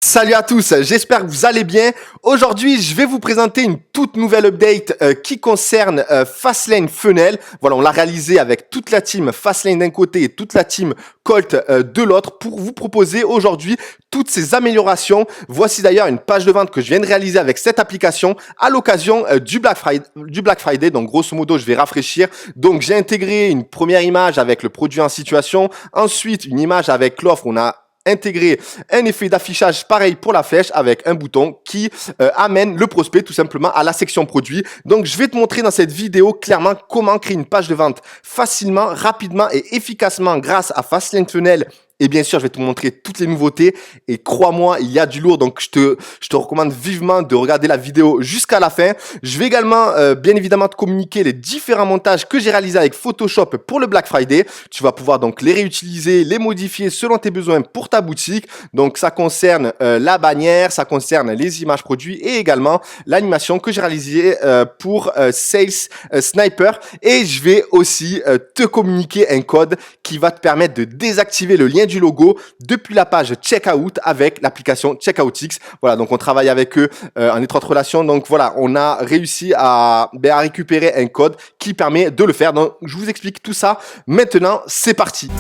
Salut à tous, j'espère que vous allez bien. Aujourd'hui, je vais vous présenter une toute nouvelle update qui concerne Fastlane Funnel. Voilà, on l'a réalisé avec toute la team Fastlane d'un côté et toute la team Colt de l'autre pour vous proposer aujourd'hui toutes ces améliorations. Voici d'ailleurs une page de vente que je viens de réaliser avec cette application à l'occasion du Black Friday. Donc grosso modo, je vais rafraîchir. Donc j'ai intégré une première image avec le produit en situation, ensuite une image avec l'offre. On a intégrer un effet d'affichage pareil pour la flèche avec un bouton qui amène le prospect tout simplement à la section produit. Donc je vais te montrer dans cette vidéo clairement comment créer une page de vente facilement, rapidement et efficacement grâce à Fastlane Funnel. Et bien sûr, je vais te montrer toutes les nouveautés. Et crois-moi, il y a du lourd. Donc, je te recommande vivement de regarder la vidéo jusqu'à la fin. Je vais également, bien évidemment, te communiquer les différents montages que j'ai réalisés avec Photoshop pour le Black Friday. Tu vas pouvoir donc les réutiliser, les modifier selon tes besoins pour ta boutique. Donc, ça concerne la bannière, ça concerne les images produits et également l'animation que j'ai réalisée pour Sales Sniper. Et je vais aussi te communiquer un code qui va te permettre de désactiver le lien du logo depuis la page Checkout avec l'application CheckoutX. Voilà, donc on travaille avec eux en étroite relation. Donc voilà, on a réussi à récupérer un code qui permet de le faire. Donc je vous explique tout ça. Maintenant, c'est parti.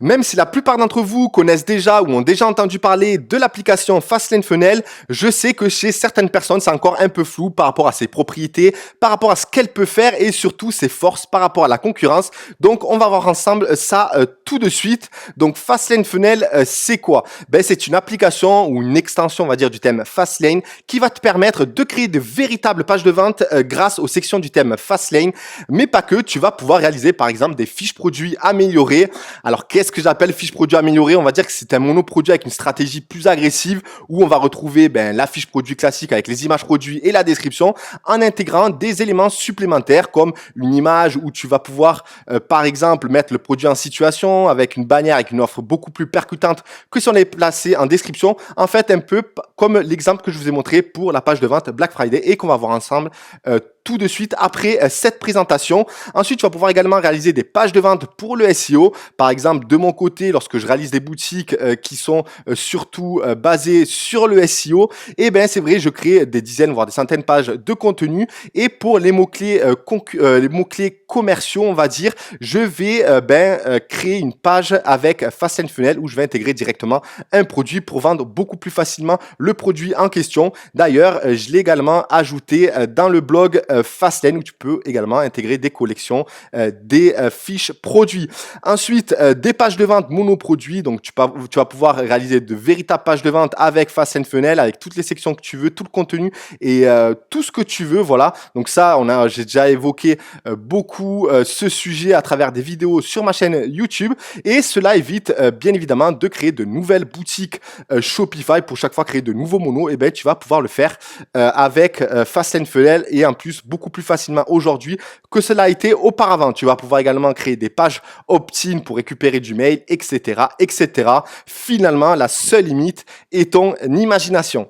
Même si la plupart d'entre vous connaissent déjà ou ont déjà entendu parler de l'application Fastlane Funnel, je sais que chez certaines personnes, c'est encore un peu flou par rapport à ses propriétés, par rapport à ce qu'elle peut faire et surtout ses forces par rapport à la concurrence. Donc, on va voir ensemble ça tout de suite. Donc, Fastlane Funnel, c'est quoi? C'est une application ou une extension, on va dire, du thème Fastlane qui va te permettre de créer de véritables pages de vente grâce aux sections du thème Fastlane, mais pas que. Tu vas pouvoir réaliser, par exemple, des fiches produits améliorées. Alors, qu'est-ce que j'appelle fiche produit améliorée? On va dire que c'est un monoproduit avec une stratégie plus agressive où on va retrouver la fiche produit classique avec les images produits et la description en intégrant des éléments supplémentaires comme une image où tu vas pouvoir par exemple mettre le produit en situation avec une bannière avec une offre beaucoup plus percutante que si on l'avait placé en description. En fait, un peu comme l'exemple que je vous ai montré pour la page de vente Black Friday et qu'on va voir ensemble tout de suite après cette présentation. Ensuite, tu vas pouvoir également réaliser des pages de vente pour le SEO. Par exemple, de mon côté, lorsque je réalise des boutiques qui sont surtout basées sur le SEO, c'est vrai, je crée des dizaines, voire des centaines de pages de contenu. Et pour les mots-clés commerciaux, on va dire, je vais créer une page avec Fastlane Funnel où je vais intégrer directement un produit pour vendre beaucoup plus facilement le produit en question. D'ailleurs, je l'ai également ajouté dans le blog Fastlane où tu peux également intégrer des collections, des fiches produits. Ensuite, des pages de vente monoproduits. Donc, tu vas pouvoir réaliser de véritables pages de vente avec Fastlane Funnel, avec toutes les sections que tu veux, tout le contenu et tout ce que tu veux. Voilà. Donc ça, j'ai déjà évoqué beaucoup ce sujet à travers des vidéos sur ma chaîne YouTube et cela évite bien évidemment de créer de nouvelles boutiques Shopify pour chaque fois créer de nouveaux monos. Tu vas pouvoir le faire avec Fastlane Funnel et en plus beaucoup plus facilement aujourd'hui que cela a été auparavant. Tu vas pouvoir également créer des pages opt-in pour récupérer du mail, etc., etc. Finalement, la seule limite est ton imagination.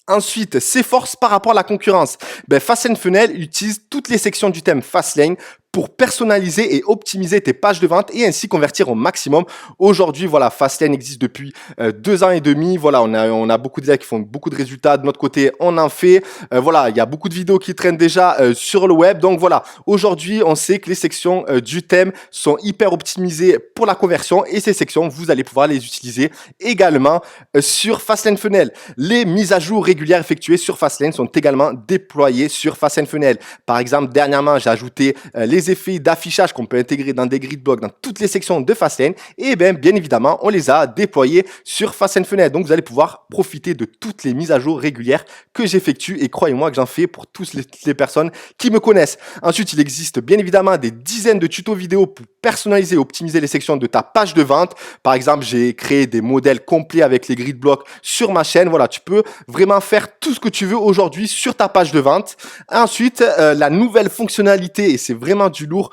Ensuite, ses forces par rapport à la concurrence. Fastlane Funnel utilise toutes les sections du thème Fastlane pour personnaliser et optimiser tes pages de vente et ainsi convertir au maximum. Aujourd'hui, voilà, Fastlane existe depuis 2 ans et demi. Voilà, on a beaucoup d'élèves qui font beaucoup de résultats. De notre côté, on en fait. Voilà, il y a beaucoup de vidéos qui traînent déjà sur le web. Donc voilà, aujourd'hui, on sait que les sections du thème sont hyper optimisées pour la conversion et ces sections, vous allez pouvoir les utiliser également sur Fastlane Funnel. Les mises à jour régulières effectuées sur Fastlane sont également déployées sur Fastlane Funnel. Par exemple, dernièrement, j'ai ajouté les effets d'affichage qu'on peut intégrer dans des grid blocs dans toutes les sections de Fastlane et bien évidemment on les a déployés sur Fastlane Funnel. Donc vous allez pouvoir profiter de toutes les mises à jour régulières que j'effectue et croyez-moi que j'en fais pour toutes les personnes qui me connaissent. Ensuite, il existe bien évidemment des dizaines de tutos vidéo pour personnaliser et optimiser les sections de ta page de vente. Par exemple, j'ai créé des modèles complets avec les grid blocks sur ma chaîne. Voilà, tu peux vraiment faire tout ce que tu veux aujourd'hui sur ta page de vente. Ensuite, la nouvelle fonctionnalité, et c'est vraiment du lourd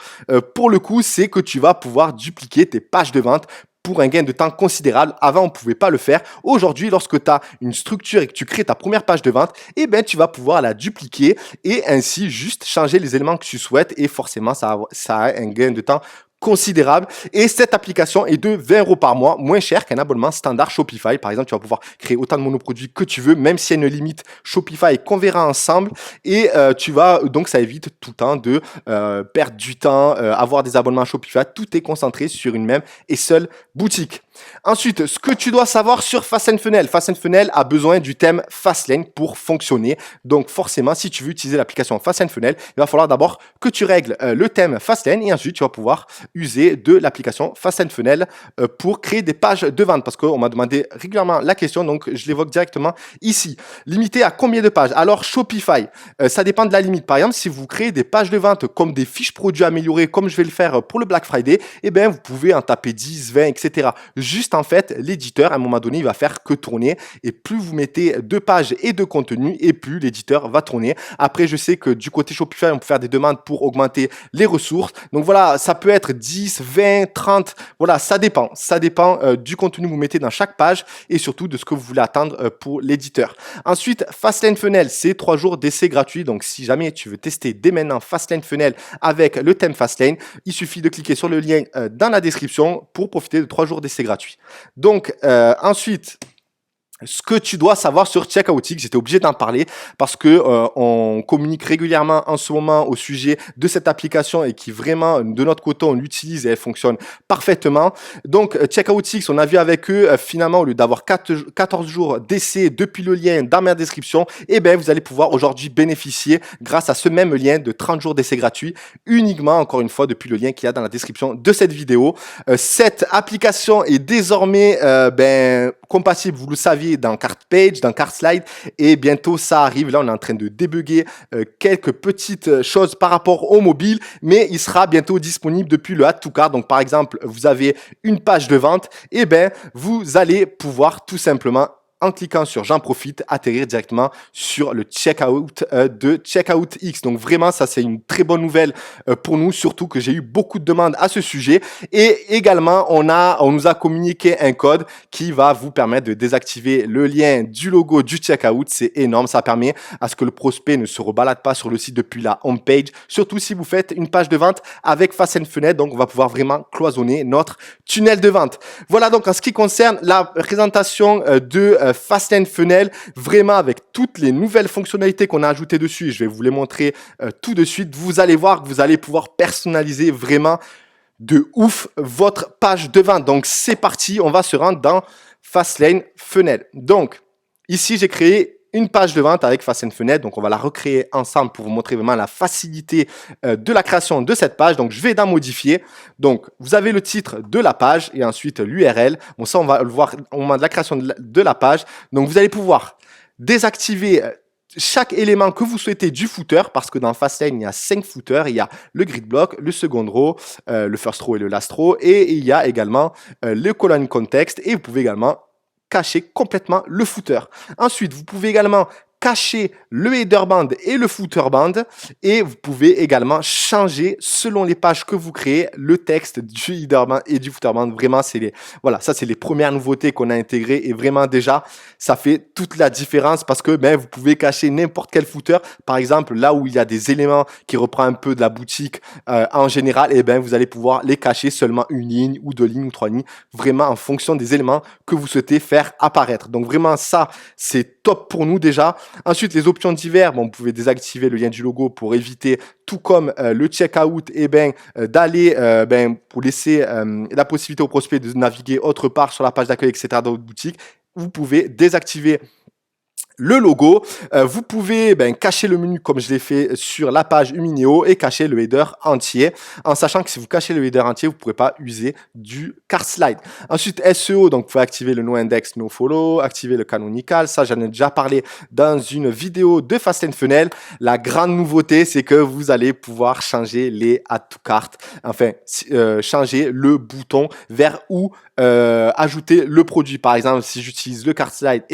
pour le coup, c'est que tu vas pouvoir dupliquer tes pages de vente pour un gain de temps considérable. Avant, on ne pouvait pas le faire. Aujourd'hui, lorsque tu as une structure et que tu crées ta première page de vente, eh ben, tu vas pouvoir la dupliquer et ainsi juste changer les éléments que tu souhaites et forcément, ça a un gain de temps considérable. Et cette application est de 20 € par mois, moins cher qu'un abonnement standard Shopify. Par exemple, tu vas pouvoir créer autant de monoproduits que tu veux, même s'il y a une limite Shopify qu'on verra ensemble. Et donc ça évite tout le temps de perdre du temps, avoir des abonnements Shopify. Tout est concentré sur une même et seule boutique. Ensuite, ce que tu dois savoir sur Fastline Funnel a besoin du thème Fastlane pour fonctionner. Donc forcément, si tu veux utiliser l'application Fastline Funnel, il va falloir d'abord que tu règles le thème Fastlane et ensuite tu vas pouvoir user de l'application Fastline Funnel pour créer des pages de vente. Parce qu'on m'a demandé régulièrement la question, donc je l'évoque directement ici. Limité à combien de pages? Alors Shopify, ça dépend de la limite. Par exemple, si vous créez des pages de vente comme des fiches produits améliorées, comme je vais le faire pour le Black Friday, eh bien vous pouvez en taper 10, 20, etc. Juste en fait, l'éditeur, à un moment donné, il va faire que tourner. Et plus vous mettez de pages et de contenu, et plus l'éditeur va tourner. Après, je sais que du côté Shopify, on peut faire des demandes pour augmenter les ressources. Donc voilà, ça peut être 10, 20, 30. Voilà, ça dépend. Ça dépend du contenu que vous mettez dans chaque page et surtout de ce que vous voulez attendre pour l'éditeur. Ensuite, Fastlane Funnel, c'est 3 jours d'essai gratuit. Donc si jamais tu veux tester dès maintenant Fastlane Funnel avec le thème Fastlane, il suffit de cliquer sur le lien dans la description pour profiter de 3 jours d'essai gratuit. Donc, ensuite, ce que tu dois savoir sur Checkoutix, j'étais obligé d'en parler parce que on communique régulièrement en ce moment au sujet de cette application et qui vraiment, de notre côté, on l'utilise et elle fonctionne parfaitement. Donc, Checkoutix, on a vu avec eux, finalement, au lieu d'avoir 14 jours d'essai depuis le lien dans ma description, eh ben, vous allez pouvoir aujourd'hui bénéficier, grâce à ce même lien, de 30 jours d'essai gratuit, uniquement, encore une fois, depuis le lien qu'il y a dans la description de cette vidéo. Cette application est désormais compatible, vous le saviez, dans Cartpage, dans Cartslide, et bientôt ça arrive. Là, on est en train de débugger quelques petites choses par rapport au mobile, mais il sera bientôt disponible depuis le Add to Cart. Donc, par exemple, vous avez une page de vente, et ben, vous allez pouvoir tout simplement, en cliquant sur j'en profite, atterrir directement sur le checkout de Checkoutix. Donc vraiment, ça c'est une très bonne nouvelle pour nous, surtout que j'ai eu beaucoup de demandes à ce sujet. Et également, on nous a communiqué un code qui va vous permettre de désactiver le lien du logo du checkout. C'est énorme, ça permet à ce que le prospect ne se rebalade pas sur le site depuis la home page, surtout si vous faites une page de vente avec Fastline Funnel. Donc on va pouvoir vraiment cloisonner notre tunnel de vente. Voilà donc en ce qui concerne la présentation de Fastline Funnel, vraiment avec toutes les nouvelles fonctionnalités qu'on a ajoutées dessus. Je vais vous les montrer tout de suite. Vous allez voir que vous allez pouvoir personnaliser vraiment de ouf votre page de vente. Donc c'est parti, on va se rendre dans Fastline Funnel. Donc ici j'ai créé une page de vente avec Fastline Funnel. Donc on va la recréer ensemble pour vous montrer vraiment la facilité de la création de cette page. Donc je vais dans modifier. Donc vous avez le titre de la page et ensuite l'URL. Bon, ça on va le voir au moment de la création de la page. Donc vous allez pouvoir désactiver chaque élément que vous souhaitez du footer, parce que dans Fastlane, il y a 5 footers. Il y a le grid block, le second row, le first row et le last row. Et il y a également le colonne context. Et vous pouvez également cacher complètement le footer. Ensuite, vous pouvez également cacher le header band et le footer band, et vous pouvez également changer selon les pages que vous créez le texte du header band et du footer band. Vraiment, ça c'est les premières nouveautés qu'on a intégrées et vraiment déjà ça fait toute la différence parce que vous pouvez cacher n'importe quel footer. Par exemple, là où il y a des éléments qui reprennent un peu de la boutique en général, vous allez pouvoir les cacher seulement une ligne ou 2 lignes ou 3 lignes, vraiment en fonction des éléments que vous souhaitez faire apparaître. Donc vraiment ça c'est top pour nous déjà. Ensuite, les options divers, vous pouvez désactiver le lien du logo pour éviter, tout comme le checkout, d'aller pour laisser la possibilité au prospect de naviguer autre part sur la page d'accueil, etc. dans votre boutique. Vous pouvez désactiver le logo. Vous pouvez cacher le menu comme je l'ai fait sur la page Umineo et cacher le header entier, en sachant que si vous cachez le header entier, vous ne pourrez pas user du cart slide. Ensuite, SEO, donc vous pouvez activer le no index, no follow, activer le canonical. Ça, j'en ai déjà parlé dans une vidéo de Fastline Funnel. La grande nouveauté, c'est que vous allez pouvoir changer les add to cart, changer le bouton vers où ajouter le produit. Par exemple, si j'utilise le cart slide,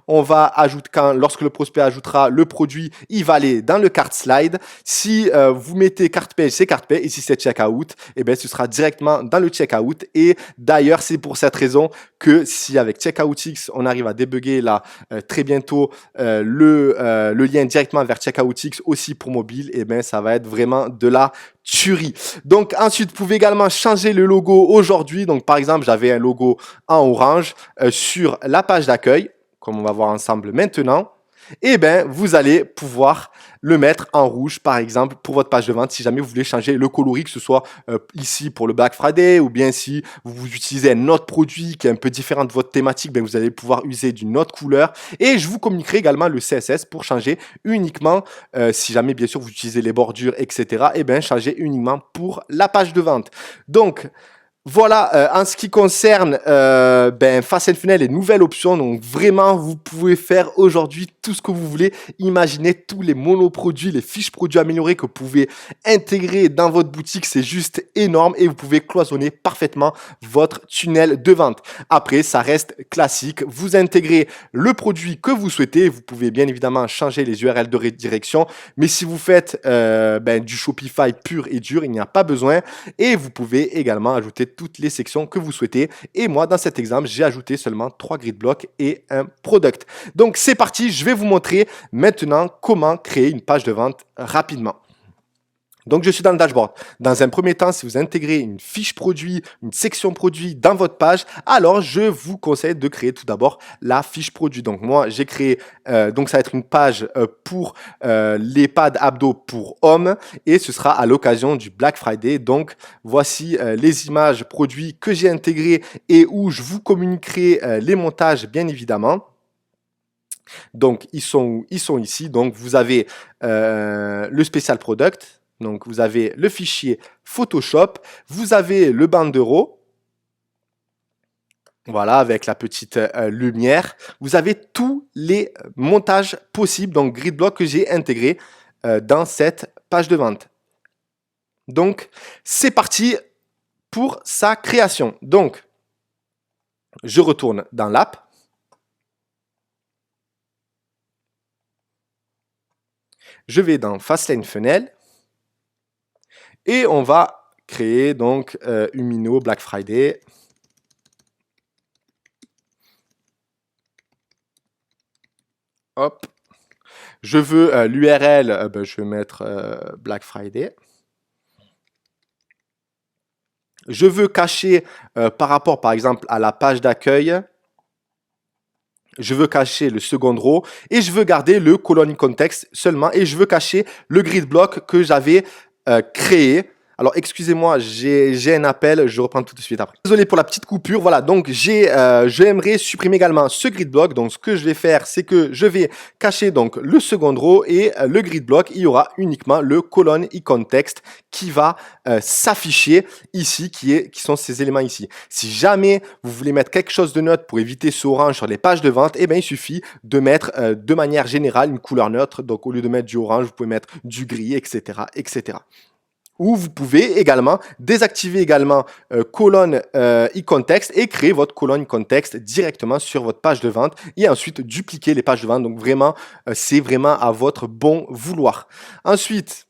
on va ajouter lorsque le prospect ajoutera le produit, il va aller dans le cart slide. Si vous mettez carte page, c'est carte page. Et si c'est checkout, eh ben, ce sera directement dans le checkout. Et d'ailleurs, c'est pour cette raison que si avec CheckoutX, on arrive à débugger là très bientôt le lien directement vers CheckoutX aussi pour mobile, eh ben, ça va être vraiment de la tuerie. Donc ensuite, vous pouvez également changer le logo aujourd'hui. Donc par exemple, j'avais un logo en orange sur la page d'accueil, comme on va voir ensemble maintenant. Eh bien, vous allez pouvoir le mettre en rouge, par exemple, pour votre page de vente, si jamais vous voulez changer le coloris, que ce soit ici pour le Black Friday, ou bien si vous utilisez un autre produit qui est un peu différent de votre thématique, bien, vous allez pouvoir user d'une autre couleur. Et je vous communiquerai également le CSS pour changer uniquement, si jamais, bien sûr, vous utilisez les bordures, etc., eh bien, changer uniquement pour la page de vente. Donc, voilà, en ce qui concerne Fast & Funnel et nouvelles options, donc vraiment vous pouvez faire aujourd'hui tout ce que vous voulez. Imaginez tous les monoproduits, les fiches produits améliorés que vous pouvez intégrer dans votre boutique, c'est juste énorme et vous pouvez cloisonner parfaitement votre tunnel de vente. Après, ça reste classique, vous intégrez le produit que vous souhaitez, vous pouvez bien évidemment changer les URL de redirection, mais si vous faites du Shopify pur et dur, il n'y a pas besoin et vous pouvez également ajouter toutes les sections que vous souhaitez. Et moi, dans cet exemple, j'ai ajouté seulement 3 grid blocks et un product. Donc, c'est parti. Je vais vous montrer maintenant comment créer une page de vente rapidement. Donc, je suis dans le dashboard. Dans un premier temps, si vous intégrez une fiche produit, une section produit dans votre page, alors je vous conseille de créer tout d'abord la fiche produit. Donc, moi, j'ai créé, donc ça va être une page pour les pads abdos pour hommes et ce sera à l'occasion du Black Friday. Donc, voici les images produits que j'ai intégrées et où je vous communiquerai les montages, bien évidemment. Donc, ils sont ici. Donc, vous avez le spécial product. Donc, vous avez le fichier Photoshop, vous avez le banderau, voilà, avec la petite lumière. Vous avez tous les montages possibles, donc grid block que j'ai intégré dans cette page de vente. Donc, c'est parti pour sa création. Donc, je retourne dans l'app. Je vais dans Fastlane Funnel. Et on va créer donc Umino Black Friday. Hop. Je veux l'URL, je vais mettre Black Friday. Je veux cacher par rapport, par exemple, à la page d'accueil. Je veux cacher le second row et je veux garder le colonne context seulement et je veux cacher le grid block que j'avais créé. Alors, excusez-moi, j'ai un appel, je reprends tout de suite après. Désolé pour la petite coupure. Voilà, donc j'aimerais supprimer également ce grid block. Donc, ce que je vais faire, c'est que je vais cacher donc le second row et le grid block. Il y aura uniquement le colonne e-context qui va s'afficher ici, qui sont ces éléments ici. Si jamais vous voulez mettre quelque chose de neutre pour éviter ce orange sur les pages de vente, eh bien, il suffit de mettre de manière générale une couleur neutre. Donc, au lieu de mettre du orange, vous pouvez mettre du gris, etc., etc. Ou vous pouvez également désactiver également colonne e-context et créer votre colonne e-context directement sur votre page de vente et ensuite dupliquer les pages de vente. Donc vraiment, c'est vraiment à votre bon vouloir. Ensuite,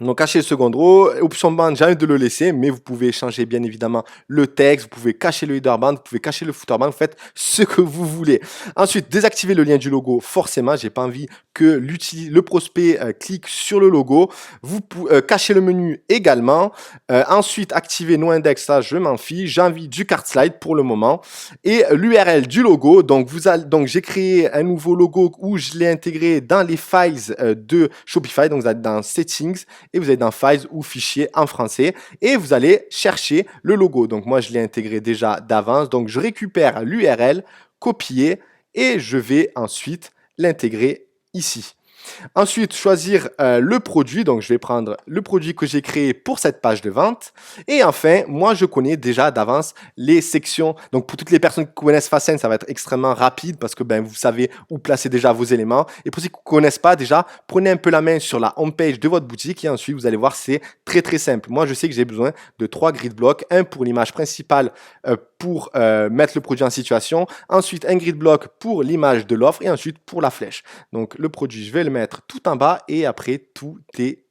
donc, cacher le second row, option band, j'ai envie de le laisser, mais vous pouvez changer bien évidemment le texte, vous pouvez cacher le header band, vous pouvez cacher le footer band, vous faites ce que vous voulez. Ensuite, désactiver le lien du logo, forcément, j'ai pas envie que le prospect clique sur le logo. Vous cachez le menu également. Ensuite, activer no index, ça je m'en fiche. J'ai envie du cart slide pour le moment. Et l'URL du logo, donc j'ai créé un nouveau logo où je l'ai intégré dans les files de Shopify, donc vous êtes dans Settings, et vous êtes dans Files ou Fichiers en français et vous allez chercher le logo. Donc moi, je l'ai intégré déjà d'avance. Donc je récupère l'URL, copier et je vais ensuite l'intégrer ici. Ensuite, choisir le produit. Donc, je vais prendre le produit que j'ai créé pour cette page de vente. Et enfin, moi, je connais déjà d'avance les sections. Donc, pour toutes les personnes qui connaissent Facen, ça va être extrêmement rapide parce que ben, vous savez où placer déjà vos éléments. Et pour ceux qui ne connaissent pas déjà, prenez un peu la main sur la home page de votre boutique et ensuite, vous allez voir, c'est très, très simple. Moi, je sais que j'ai besoin de 3 grid blocks. Un pour l'image principale pour mettre le produit en situation. Ensuite, un grid block pour l'image de l'offre et ensuite pour la flèche. Donc, le produit, je vais le mettre tout en bas et après, tout est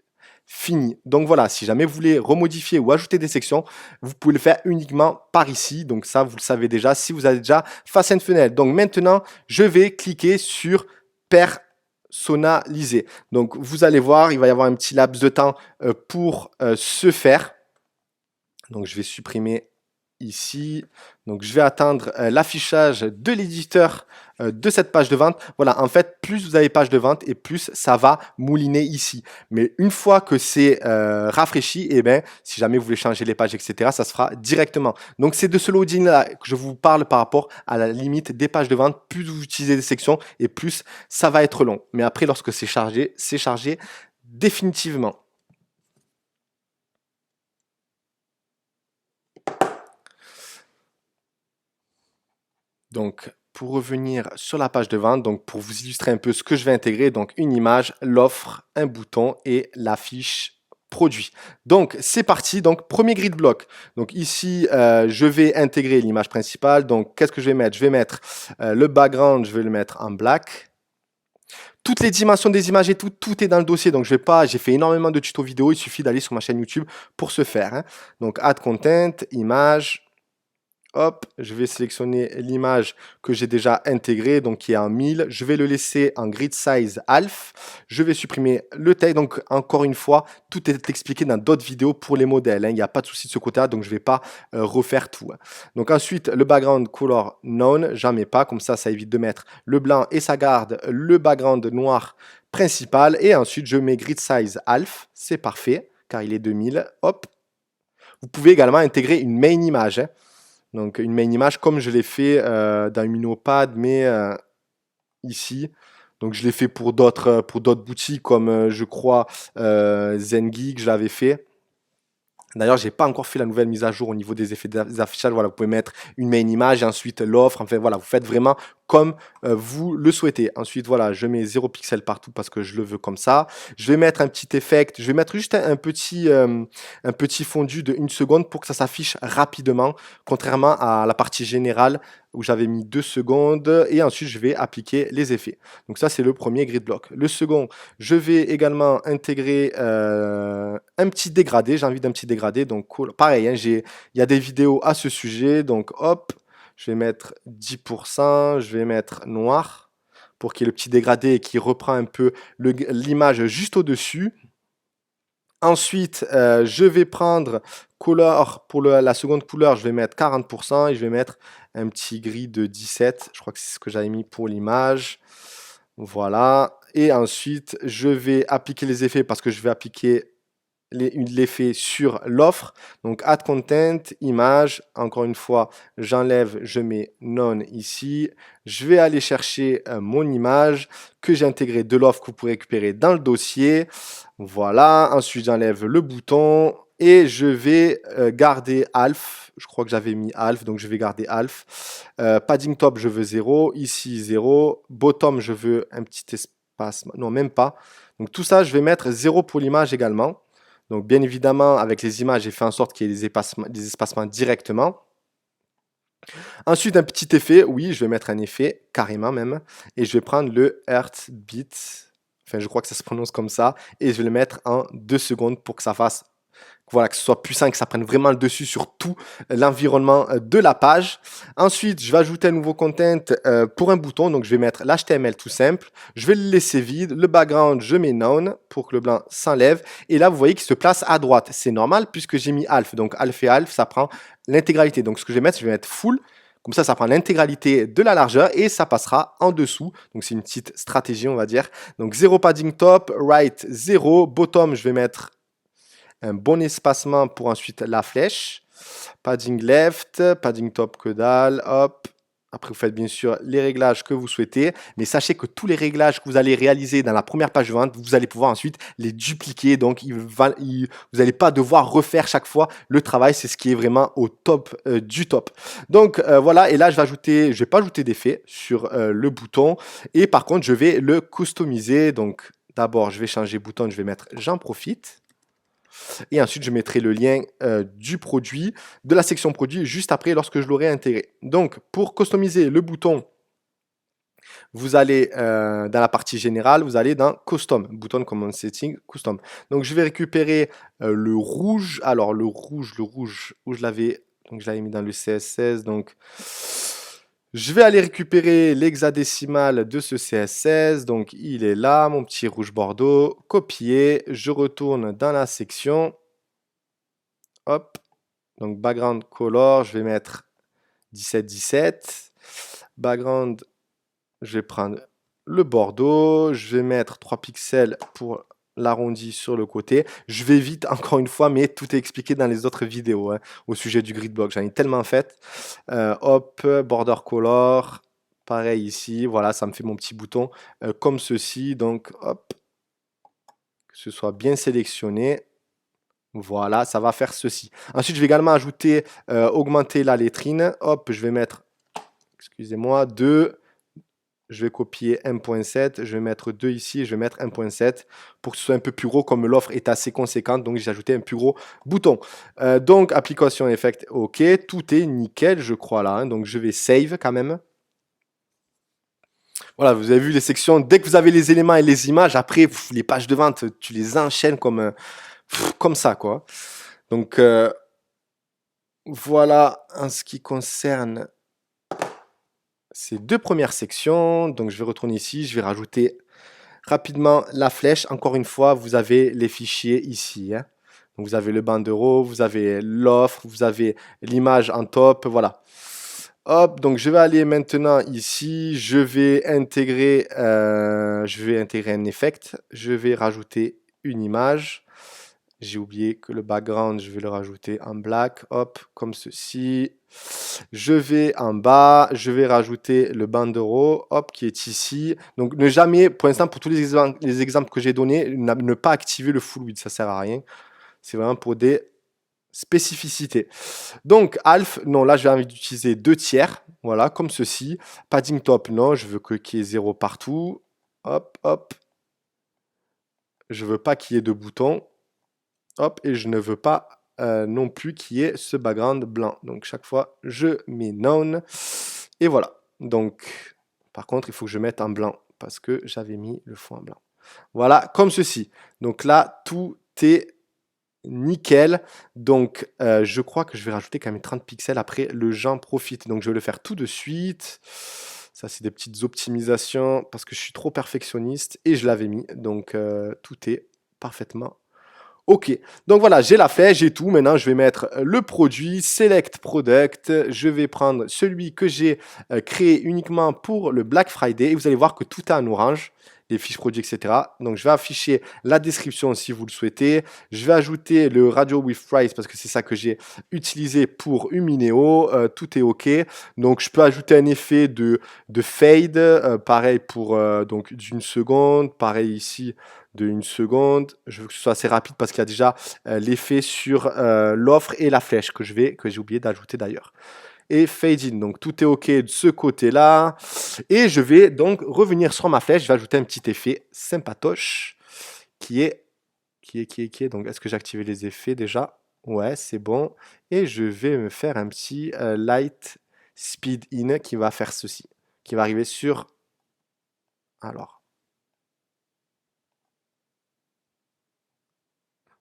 fini. Donc voilà, si jamais vous voulez remodifier ou ajouter des sections, vous pouvez le faire uniquement par ici. Donc ça, vous le savez déjà si vous avez déjà Facen Funnel. Donc maintenant, je vais cliquer sur personnaliser. Donc vous allez voir, il va y avoir un petit laps de temps pour ce faire. Donc je vais supprimer ici. Donc je vais attendre l'affichage de l'éditeur de cette page de vente. Voilà, en fait, plus vous avez page de vente et plus ça va mouliner ici. Mais une fois que c'est rafraîchi, et ben, si jamais vous voulez changer les pages, etc., ça se fera directement. Donc c'est de ce loading là que je vous parle par rapport à la limite des pages de vente. Plus vous utilisez des sections et plus ça va être long. Mais après, lorsque c'est chargé définitivement. Donc, pour revenir sur la page de vente, donc pour vous illustrer un peu ce que je vais intégrer, donc une image, l'offre, un bouton et la fiche produit. Donc, c'est parti. Donc, premier grid block. Donc, ici, je vais intégrer l'image principale. Donc, qu'est-ce que je vais mettre? Je vais mettre le background, je vais le mettre en black. Toutes les dimensions des images et tout est dans le dossier. Donc, j'ai fait énormément de tutos vidéo. Il suffit d'aller sur ma chaîne YouTube pour ce faire. Hein. Donc, add content, image. Hop, je vais sélectionner l'image que j'ai déjà intégrée, donc qui est en 1000. Je vais le laisser en grid size half. Je vais supprimer le texte. Donc, encore une fois, tout est expliqué dans d'autres vidéos pour les modèles. Hein. Il n'y a pas de souci de ce côté-là, donc je ne vais pas refaire tout. Hein. Donc, ensuite, le background color none, j'en mets pas. Comme ça évite de mettre le blanc et ça garde le background noir principal. Et ensuite, je mets grid size half. C'est parfait, car il est 2000. Hop. Vous pouvez également intégrer une main image. Hein. Donc une main image comme je l'ai fait dans Minopad, mais ici. Donc je l'ai fait pour d'autres boutiques comme je crois ZenGeek, je l'avais fait. D'ailleurs, j'ai pas encore fait la nouvelle mise à jour au niveau des effets d'affichage. Voilà, vous pouvez mettre une main image et ensuite l'offre. Enfin voilà, vous faites vraiment comme vous le souhaitez. Ensuite, voilà, je mets 0 pixel partout parce que je le veux comme ça. Je vais mettre un petit effet. Je vais mettre juste un petit fondu de 1 seconde pour que ça s'affiche rapidement, contrairement à la partie générale où j'avais mis 2 secondes. Et ensuite, je vais appliquer les effets. Donc ça, c'est le premier grid block. Le second, je vais également intégrer un petit dégradé. J'ai envie d'un petit dégradé. Donc, cool. Pareil, hein, il y a des vidéos à ce sujet. Donc, hop. Je vais mettre 10%, je vais mettre noir pour qu'il y ait le petit dégradé et qui reprend un peu l'image juste au-dessus. Ensuite, je vais prendre couleur, pour la seconde couleur, je vais mettre 40% et je vais mettre un petit gris de 17. Je crois que c'est ce que j'avais mis pour l'image. Voilà. Et ensuite, je vais appliquer les effets parce que je vais appliquer l'effet sur l'offre. Donc, add content, image. Encore une fois, j'enlève, je mets none ici. Je vais aller chercher mon image que j'ai intégrée de l'offre que vous pouvez récupérer dans le dossier. Voilà. Ensuite, j'enlève le bouton et je vais garder half. Je crois que j'avais mis half, donc je vais garder half. Padding top, je veux 0. Ici, 0. Bottom, je veux un petit espace. Non, même pas. Donc, tout ça, je vais mettre 0 pour l'image également. Donc, bien évidemment, avec les images, j'ai fait en sorte qu'il y ait des espacements directement. Ensuite, un petit effet. Oui, je vais mettre un effet, carrément même. Et je vais prendre le Heartbeat. Enfin, je crois que ça se prononce comme ça. Et je vais le mettre en 2 secondes pour que ça fasse... Voilà, que ce soit puissant, que ça prenne vraiment le dessus sur tout l'environnement de la page. Ensuite, je vais ajouter un nouveau content pour un bouton. Donc, je vais mettre l'HTML tout simple. Je vais le laisser vide. Le background, je mets none pour que le blanc s'enlève. Et là, vous voyez qu'il se place à droite. C'est normal puisque j'ai mis half. Donc, half et half, ça prend l'intégralité. Donc, ce que je vais mettre full. Comme ça prend l'intégralité de la largeur et ça passera en dessous. Donc, c'est une petite stratégie, on va dire. Donc, 0 padding top, right 0. Bottom, je vais mettre un bon espacement pour ensuite la flèche. Padding left, padding top que dalle, hop. Après, vous faites bien sûr les réglages que vous souhaitez, mais sachez que tous les réglages que vous allez réaliser dans la première page de vente, vous allez pouvoir ensuite les dupliquer. Donc, vous n'allez pas devoir refaire chaque fois le travail. C'est ce qui est vraiment au top du top. Donc, voilà. Et là, je vais pas ajouter d'effet sur le bouton. Et par contre, je vais le customiser. Donc, d'abord, je vais changer bouton. Je vais mettre j'en profite. Et ensuite, je mettrai le lien du produit, de la section produit, juste après lorsque je l'aurai intégré. Donc, pour customiser le bouton, vous allez dans la partie générale, vous allez dans Custom, bouton Command Setting, Custom. Donc, je vais récupérer le rouge. Alors, le rouge, où je l'avais, donc je l'avais mis dans le CSS. Donc, je vais aller récupérer l'hexadécimal de ce CSS. Donc, il est là, mon petit rouge bordeaux. Copier. Je retourne dans la section. Hop. Donc, background color, je vais mettre 1717. Background, je vais prendre le bordeaux. Je vais mettre 3 pixels pour l'arrondi sur le côté. Je vais vite, encore une fois, mais tout est expliqué dans les autres vidéos hein, au sujet du grid block. J'en ai tellement fait. Hop, border color. Pareil ici. Voilà, ça me fait mon petit bouton comme ceci. Donc, hop, que ce soit bien sélectionné. Voilà, ça va faire ceci. Ensuite, je vais également ajouter, augmenter la lettrine. Hop, je vais mettre, excusez-moi, 2. Je vais copier 1.7, je vais mettre 2 ici, je vais mettre 1.7 pour que ce soit un peu plus gros comme l'offre est assez conséquente. Donc, j'ai ajouté un plus gros bouton. Donc, application effect, OK. Tout est nickel, je crois là. Hein. Donc, je vais save quand même. Voilà, vous avez vu les sections. Dès que vous avez les éléments et les images, après, les pages de vente, tu les enchaînes comme ça, quoi. Donc, voilà en ce qui concerne ces deux premières sections. Donc, je vais retourner ici. Je vais rajouter rapidement la flèche. Encore une fois, vous avez les fichiers ici. Hein. Donc, vous avez le banderole, vous avez l'offre, vous avez l'image en top. Voilà. Hop, donc je vais aller maintenant ici. Je vais intégrer un effect. Je vais rajouter une image. J'ai oublié que le background, je vais le rajouter en black. Hop, comme ceci. Je vais en bas, je vais rajouter le bandeau, hop, qui est ici. Donc, ne jamais, pour l'instant, pour tous les exemples que j'ai donnés, ne pas activer le full width, ça sert à rien. C'est vraiment pour des spécificités. Donc, alf, non, là, j'ai envie d'utiliser 2 tiers, voilà, comme ceci. Padding top, non, je veux qu'il y ait 0 partout. Hop, hop. Je veux pas qu'il y ait de boutons. Hop, et je ne veux pas non plus qu'il y ait ce background blanc. Donc, chaque fois, je mets none. Et voilà. Donc, par contre, il faut que je mette en blanc parce que j'avais mis le fond en blanc. Voilà, comme ceci. Donc là, tout est nickel. Donc, je crois que je vais rajouter quand même 30 pixels après le j'en profite. Donc, je vais le faire tout de suite. Ça, c'est des petites optimisations parce que je suis trop perfectionniste et je l'avais mis. Donc, tout est parfaitement OK. Donc voilà, j'ai la flèche, j'ai tout. Maintenant, je vais mettre le produit, Select Product. Je vais prendre celui que j'ai créé uniquement pour le Black Friday. Et vous allez voir que tout est en orange, les fiches produits, etc. Donc, je vais afficher la description si vous le souhaitez. Je vais ajouter le Radio with Price parce que c'est ça que j'ai utilisé pour Umineo. Tout est OK. Donc, je peux ajouter un effet de fade. Pareil pour donc d'une seconde. Pareil ici de 1 seconde. Je veux que ce soit assez rapide parce qu'il y a déjà l'effet sur l'offre et la flèche que j'ai oublié d'ajouter d'ailleurs. Et fade in, donc tout est OK de ce côté-là. Et je vais donc revenir sur ma flèche. Je vais ajouter un petit effet sympatoche qui est. Donc, est-ce que j'ai activé les effets déjà? Ouais, c'est bon. Et je vais me faire un petit light speed in qui va faire ceci. Qui va arriver sur. Alors.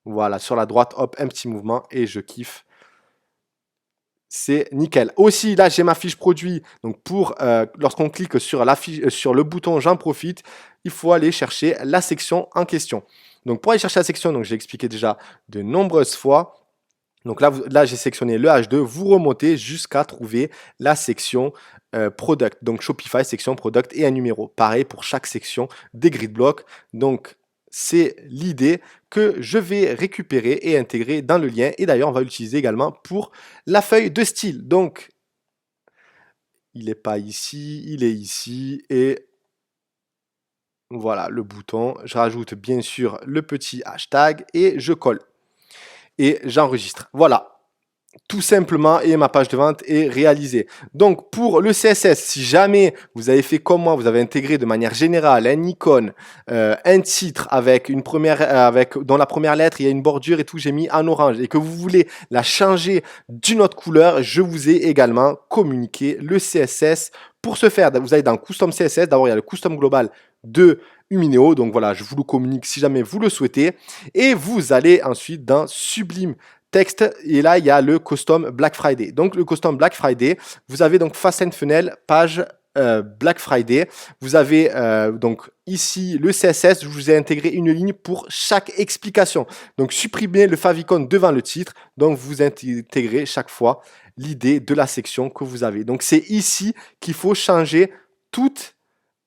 Voilà, sur la droite, hop, un petit mouvement et je kiffe. C'est nickel. Aussi, là, j'ai ma fiche produit. Donc, lorsqu'on clique sur sur le bouton j'en profite, il faut aller chercher la section en question. Donc, pour aller chercher la section, donc j'ai expliqué déjà de nombreuses fois. Donc là j'ai sectionné le H2. Vous remontez jusqu'à trouver la section Product. Donc, Shopify, section Product et un numéro. Pareil pour chaque section des grid blocks. Donc, c'est l'idée que je vais récupérer et intégrer dans le lien. Et d'ailleurs, on va l'utiliser également pour la feuille de style. Donc, il n'est pas ici, il est ici et voilà le bouton. Je rajoute bien sûr le petit hashtag et je colle et j'enregistre. Voilà. Tout simplement, et ma page de vente est réalisée. Donc pour le CSS, si jamais vous avez fait comme moi, vous avez intégré de manière générale un icône, un titre avec une première, dans la première lettre il y a une bordure et tout, j'ai mis en orange, et que vous voulez la changer d'une autre couleur, je vous ai également communiqué le CSS. Pour ce faire, vous allez dans Custom CSS. D'abord il y a le Custom Global de Umineo, donc voilà, je vous le communique si jamais vous le souhaitez, et vous allez ensuite dans Sublime Texte, et là il y a le custom Black Friday. Donc le custom Black Friday, vous avez donc Fast Funnel page Black Friday. Vous avez donc ici le CSS, je vous ai intégré une ligne pour chaque explication. Donc supprimez le favicon devant le titre, donc vous intégrez chaque fois l'idée de la section que vous avez. Donc c'est ici qu'il faut changer toutes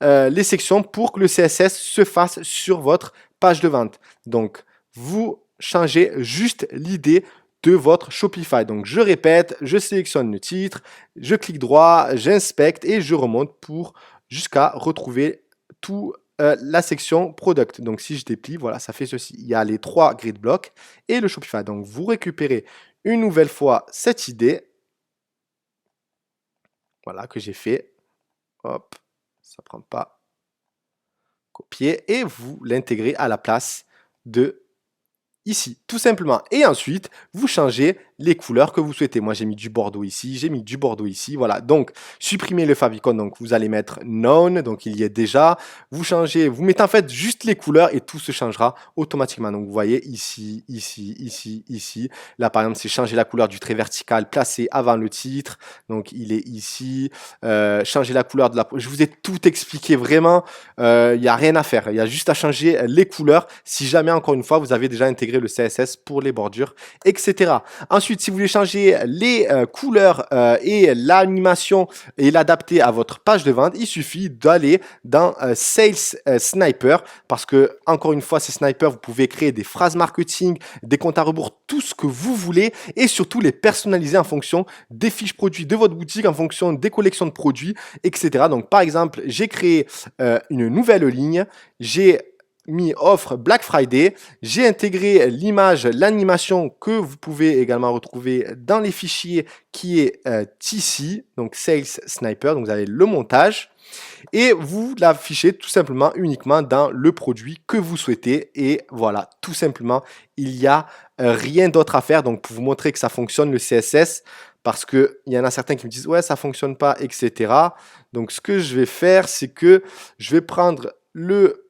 les sections pour que le CSS se fasse sur votre page de vente. Donc vous changez juste l'idée de votre Shopify. Donc, je répète, je sélectionne le titre, je clique droit, j'inspecte et je remonte pour jusqu'à retrouver tout la section Product. Donc, si je déplie, voilà, ça fait ceci. Il y a les 3 grid blocks et le Shopify. Donc, vous récupérez une nouvelle fois cette idée. Voilà, que j'ai fait. Hop, ça prend pas. Copier et vous l'intégrez à la place de ici, tout simplement. Et ensuite, vous changez les couleurs que vous souhaitez. Moi, j'ai mis du bordeaux ici, j'ai mis du bordeaux ici. Voilà, donc, supprimez le favicon. Donc, vous allez mettre none, donc il y est déjà. Vous changez, vous mettez en fait juste les couleurs et tout se changera automatiquement. Donc, vous voyez ici, ici, ici, ici. Là, par exemple, c'est changer la couleur du trait vertical placé avant le titre. Donc, il est ici. Changer la couleur de la... Je vous ai tout expliqué vraiment. Il n'y a rien à faire. Il y a juste à changer les couleurs. Si jamais, encore une fois, vous avez déjà intégré le CSS pour les bordures, etc. Ensuite, si vous voulez changer les couleurs et l'animation et l'adapter à votre page de vente, il suffit d'aller dans Sales Sniper parce que, encore une fois, ces snipers, vous pouvez créer des phrases marketing, des comptes à rebours, tout ce que vous voulez et surtout les personnaliser en fonction des fiches produits de votre boutique, en fonction des collections de produits, etc. Donc, par exemple, j'ai créé une nouvelle ligne, j'ai mis offre Black Friday. J'ai intégré l'image, l'animation que vous pouvez également retrouver dans les fichiers qui est ici, donc Sales Sniper. Donc vous avez le montage et vous l'affichez tout simplement uniquement dans le produit que vous souhaitez. Et voilà, tout simplement, il n'y a rien d'autre à faire. Donc pour vous montrer que ça fonctionne le CSS, parce qu'il y en a certains qui me disent ouais, ça fonctionne pas, etc. Donc ce que je vais faire, c'est que je vais prendre le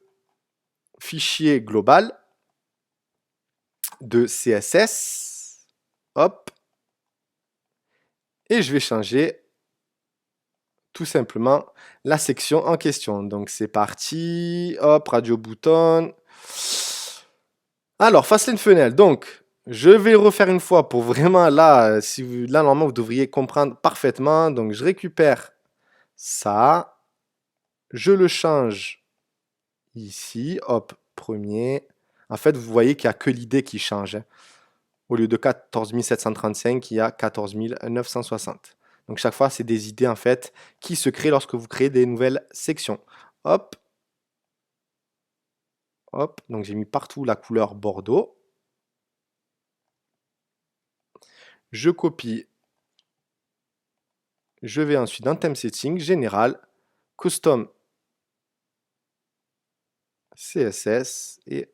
fichier global de CSS, hop, et je vais changer tout simplement la section en question. Donc c'est parti, hop, radio bouton. Alors, Fastlane Funnel, donc je vais le refaire une fois pour vraiment là, si vous, là normalement vous devriez comprendre parfaitement. Donc je récupère ça, je le change ici, hop, premier. En fait, vous voyez qu'il n'y a que l'idée qui change. Au lieu de 14 735, il y a 14 960. Donc chaque fois, c'est des idées en fait qui se créent lorsque vous créez des nouvelles sections. Hop. Hop. Donc j'ai mis partout la couleur bordeaux. Je copie. Je vais ensuite dans Theme Setting, Général, Custom CSS et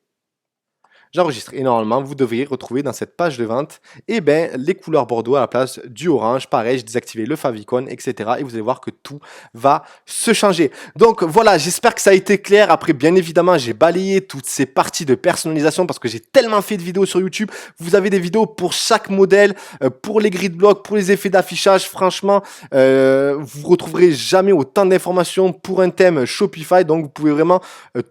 j'enregistre. Et normalement, vous devriez retrouver dans cette page de vente les couleurs bordeaux à la place du orange. Pareil, j'ai désactivé le favicon, etc. Et vous allez voir que tout va se changer. Donc voilà, j'espère que ça a été clair. Après, bien évidemment, j'ai balayé toutes ces parties de personnalisation parce que j'ai tellement fait de vidéos sur YouTube. Vous avez des vidéos pour chaque modèle, pour les grid blocks, pour les effets d'affichage. Franchement, vous retrouverez jamais autant d'informations pour un thème Shopify. Donc, vous pouvez vraiment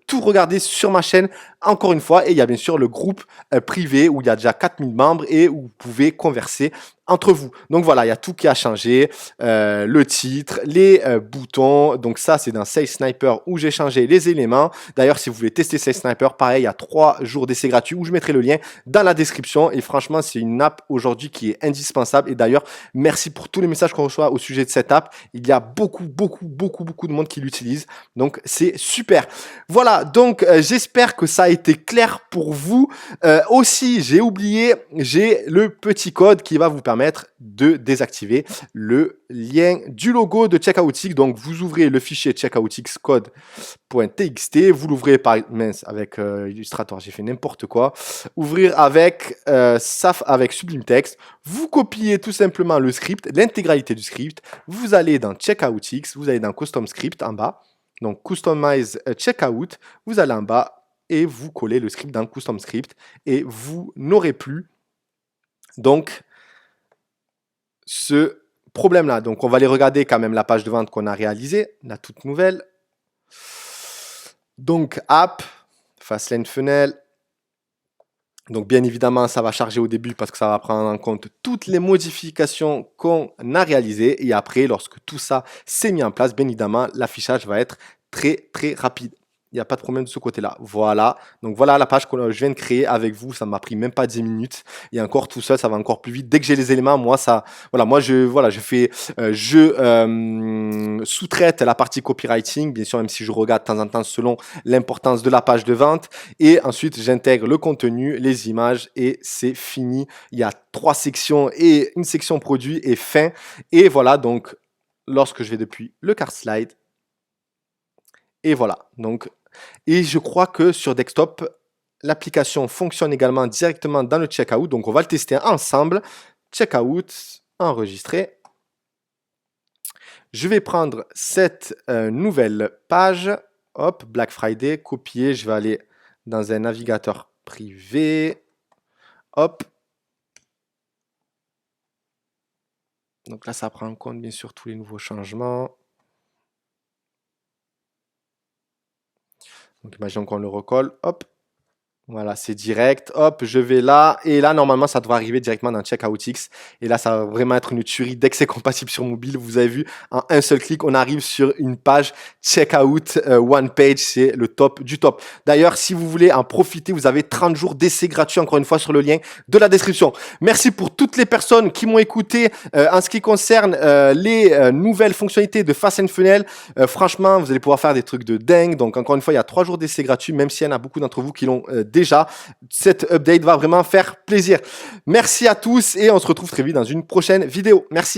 tout regarder sur ma chaîne. Encore une fois, et il y a bien sûr le groupe privé où il y a déjà 4000 membres et où vous pouvez converser entre vous. Donc voilà, il y a tout qui a changé, le titre, les boutons. Donc ça, c'est dans Sales Sniper où j'ai changé les éléments. D'ailleurs, si vous voulez tester Sales Sniper, pareil, il y a 3 jours d'essai gratuit où je mettrai le lien dans la description. Et franchement, c'est une app aujourd'hui qui est indispensable. Et d'ailleurs, merci pour tous les messages qu'on reçoit au sujet de cette app. Il y a beaucoup de monde qui l'utilise. Donc c'est super. Voilà, donc j'espère que ça a été clair pour vous. Aussi, j'ai oublié, j'ai le petit code qui va vous permettre de désactiver le lien du logo de Checkoutix. Donc, vous ouvrez le fichier Checkoutix code.txt, vous l'ouvrez par avec Illustrator, j'ai fait n'importe quoi. Ouvrir avec avec Sublime Text. Vous copiez tout simplement le script, l'intégralité du script. Vous allez dans Checkoutix, vous allez dans Custom Script en bas. Donc, Customize Checkout. Vous allez en bas et vous collez le script dans Custom Script et vous n'aurez plus donc ce problème-là. Donc, on va aller regarder quand même la page de vente qu'on a réalisée, la toute nouvelle. Donc, app, Fastlane Funnel. Donc, bien évidemment, ça va charger au début parce que ça va prendre en compte toutes les modifications qu'on a réalisées. Et après, lorsque tout ça s'est mis en place, bien évidemment, l'affichage va être très rapide. Il n'y a pas de problème de ce côté-là. Voilà. Donc, voilà la page que je viens de créer avec vous. Ça ne m'a pris même pas 10 minutes. Et encore tout seul, ça va encore plus vite. Dès que j'ai les éléments, moi, je sous-traite la partie copywriting. Bien sûr, même si je regarde de temps en temps selon l'importance de la page de vente. Et ensuite, j'intègre le contenu, les images et c'est fini. Il y a 3 sections et une section produit et fin. Et voilà. Donc, lorsque je vais depuis le cart slide, et voilà. Donc, et je crois que sur desktop, l'application fonctionne également directement dans le checkout. Donc, on va le tester ensemble. Checkout, enregistrer. Je vais prendre cette nouvelle page. Hop, Black Friday, copier. Je vais aller dans un navigateur privé. Hop. Donc là, ça prend en compte bien sûr tous les nouveaux changements. Donc, imaginons qu'on le recolle. Hop. Voilà, c'est direct. Hop, je vais là. Et là, normalement, ça devrait arriver directement dans Checkoutix. Et là, ça va vraiment être une tuerie. Dès que c'est compatible sur mobile, vous avez vu, en un seul clic, on arrive sur une page Checkout One Page. C'est le top du top. D'ailleurs, si vous voulez en profiter, vous avez 30 jours d'essai gratuit, encore une fois, sur le lien de la description. Merci pour toutes les personnes qui m'ont écouté en ce qui concerne les nouvelles fonctionnalités de Fastlane Funnel. Franchement, vous allez pouvoir faire des trucs de dingue. Donc, encore une fois, il y a 3 jours d'essai gratuit, même s'il y en a beaucoup d'entre vous qui l'ont déjà. Cette update va vraiment faire plaisir. Merci à tous et on se retrouve très vite dans une prochaine vidéo. Merci.